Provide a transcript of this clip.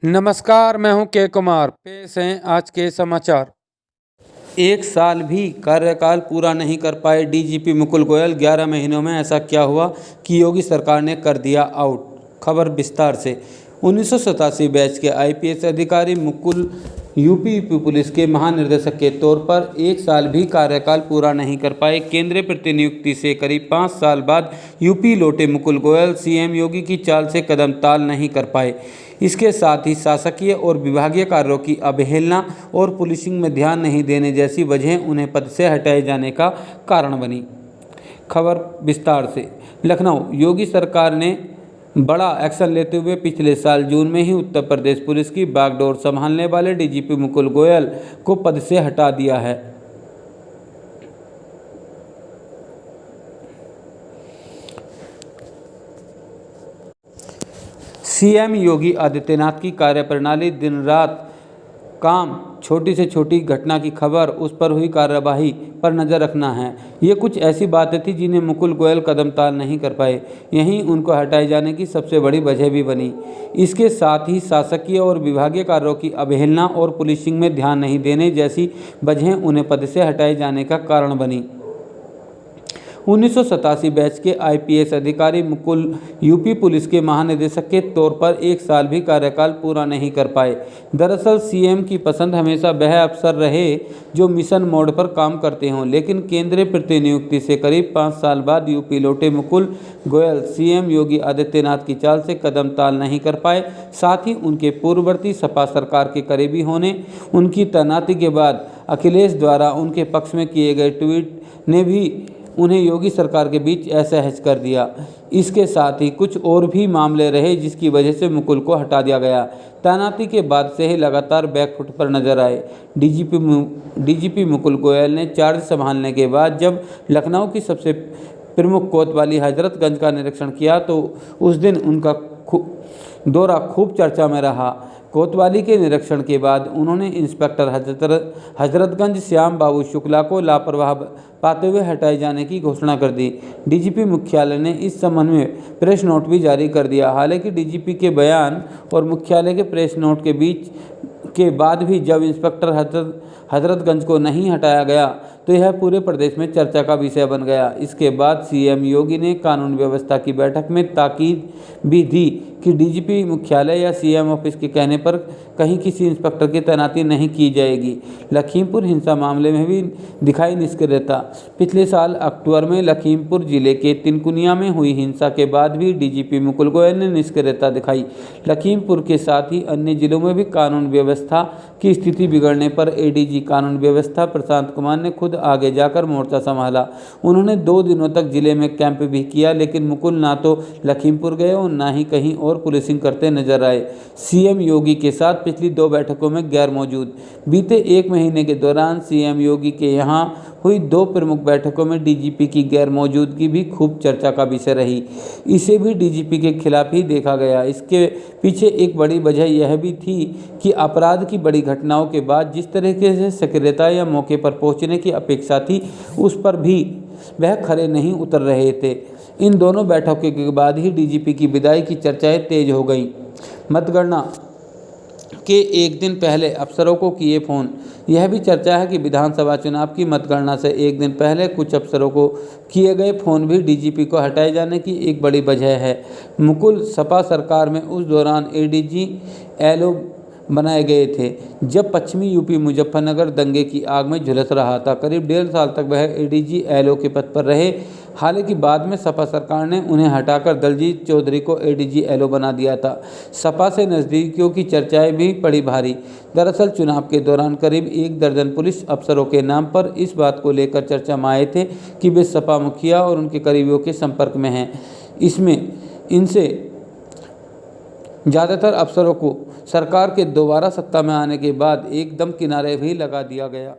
नमस्कार, मैं हूं के कुमार। पेश हैं आज के समाचार। एक साल भी कार्यकाल पूरा नहीं कर पाए डीजीपी मुकुल गोयल। 11 महीनों में ऐसा क्या हुआ कि योगी सरकार ने कर दिया आउट। खबर विस्तार से। 1987 बैच के आईपीएस अधिकारी मुकुल यूपी पुलिस के महानिदेशक के तौर पर एक साल भी कार्यकाल पूरा नहीं कर पाए। केंद्रीय प्रतिनियुक्ति से करीब 5 साल बाद यूपी लौटे मुकुल गोयल सीएम योगी की चाल से कदम ताल नहीं कर पाए। इसके साथ ही शासकीय और विभागीय कार्यों की अवहेलना और पुलिसिंग में ध्यान नहीं देने जैसी वजहें उन्हें पद से हटाए जाने का कारण बनी। खबर विस्तार से। लखनऊ। योगी सरकार ने बड़ा एक्शन लेते हुए पिछले साल जून में ही उत्तर प्रदेश पुलिस की बागडोर संभालने वाले डीजीपी मुकुल गोयल को पद से हटा दिया है। सीएम योगी आदित्यनाथ की कार्यप्रणाली दिन रात काम, छोटी से छोटी घटना की खबर, उस पर हुई कार्यवाही पर नज़र रखना है। ये कुछ ऐसी बातें थी जिन्हें मुकुल गोयल कदम ताल नहीं कर पाए। यहीं उनको हटाए जाने की सबसे बड़ी वजह भी बनी। इसके साथ ही शासकीय और विभागीय कार्यों की अवहेलना और पुलिसिंग में ध्यान नहीं देने जैसी वजहें उन्हें पद से हटाए जाने का कारण बनी। 1987 बैच के आईपीएस अधिकारी मुकुल यूपी पुलिस के महानिदेशक के तौर पर एक साल भी कार्यकाल पूरा नहीं कर पाए। दरअसल सीएम की पसंद हमेशा वह अफसर रहे जो मिशन मोड पर काम करते हों, लेकिन केंद्रीय प्रतिनियुक्ति से करीब 5 साल बाद यूपी लौटे मुकुल गोयल सीएम योगी आदित्यनाथ की चाल से कदम ताल नहीं कर पाए। साथ ही उनके पूर्ववर्ती सपा सरकार के करीबी होने, उनकी तैनाती के बाद अखिलेश द्वारा उनके पक्ष में किए गए ट्वीट ने भी उन्हें योगी सरकार के बीच असहज कर दिया। इसके साथ ही कुछ और भी मामले रहे जिसकी वजह से मुकुल को हटा दिया गया। तैनाती के बाद से ही लगातार बैकफुट पर नजर आए। डीजीपी मुकुल गोयल ने चार्ज संभालने के बाद जब लखनऊ की सबसे प्रमुख कोतवाली हजरतगंज का निरीक्षण किया तो उस दिन उनका दौरा खूब चर्चा में रहा। कोतवाली के निरीक्षण के बाद उन्होंने इंस्पेक्टर हजरतगंज श्याम बाबू शुक्ला को लापरवाह पाते हुए हटाए जाने की घोषणा कर दी। डीजीपी मुख्यालय ने इस संबंध में प्रेस नोट भी जारी कर दिया। हालांकि डीजीपी के बयान और मुख्यालय के प्रेस नोट के बीच के बाद भी जब इंस्पेक्टर हजरतगंज को नहीं हटाया गया तो यह पूरे प्रदेश में चर्चा का विषय बन गया। इसके बाद सीएम योगी ने कानून व्यवस्था की बैठक में ताकीद भी दी कि डीजीपी मुख्यालय या सीएम ऑफिस के कहने पर कहीं किसी इंस्पेक्टर की तैनाती नहीं की जाएगी। लखीमपुर हिंसा मामले में भी दिखाई निष्क्रियता। पिछले साल अक्टूबर में लखीमपुर जिले के तिनकुनिया में हुई हिंसा के बाद भी डीजीपी मुकुल गोयल ने निष्क्रियता दिखाई। लखीमपुर के साथ ही अन्य जिलों में भी कानून व्यवस्था की स्थिति बिगड़ने पर एडीजी कानून व्यवस्था प्रशांत कुमार ने खुद आगे जाकर मोर्चा संभाला। उन्होंने 2 दिनों तक जिले में कैंप भी किया, लेकिन मुकुल ना तो लखीमपुर गए और ना ही कहीं और पुलिसिंग करते नजर आए। सीएम योगी के साथ पिछली 2 बैठकों में गैर मौजूद। बीते 1 महीने के दौरान सीएम योगी के यहाँ हुई 2 प्रमुख बैठकों में डीजीपी की गैर मौजूदगी भी खूब चर्चा का विषय रही। इसे भी डीजीपी के खिलाफ ही देखा गया। इसके पीछे एक बड़ी वजह यह भी थी कि अपराध की बड़ी घटनाओं के बाद जिस तरीके से सक्रियता या मौके पर पहुंचने की अपेक्षा थी उस पर भी वह खरे नहीं उतर रहे थे। इन दोनों बैठकों के बाद ही डीजीपी की विदाई की चर्चाएं तेज हो गईं। मतगणना के एक दिन पहले अफसरों को किए फ़ोन। यह भी चर्चा है कि विधानसभा चुनाव की मतगणना से एक दिन पहले कुछ अफसरों को किए गए फ़ोन भी डीजीपी को हटाए जाने की एक बड़ी वजह है। मुकुल सपा सरकार में उस दौरान एडीजी एलओ बनाए गए थे जब पश्चिमी यूपी मुजफ्फरनगर दंगे की आग में झुलस रहा था। करीब 1.5 साल तक वह एडीजी एलओ के पद पर रहे। हालांकि बाद में सपा सरकार ने उन्हें हटाकर दलजीत चौधरी को एडीजी एलओ बना दिया था। सपा से नज़दीकियों की चर्चाएं भी पड़ी भारी। दरअसल चुनाव के दौरान करीब 1 दर्जन पुलिस अफसरों के नाम पर इस बात को लेकर चर्चा में आए थे कि वे सपा मुखिया और उनके करीबियों के संपर्क में हैं। इनसे ज़्यादातर अफसरों को सरकार के दोबारा सत्ता में आने के बाद एकदम किनारे भी लगा दिया गया।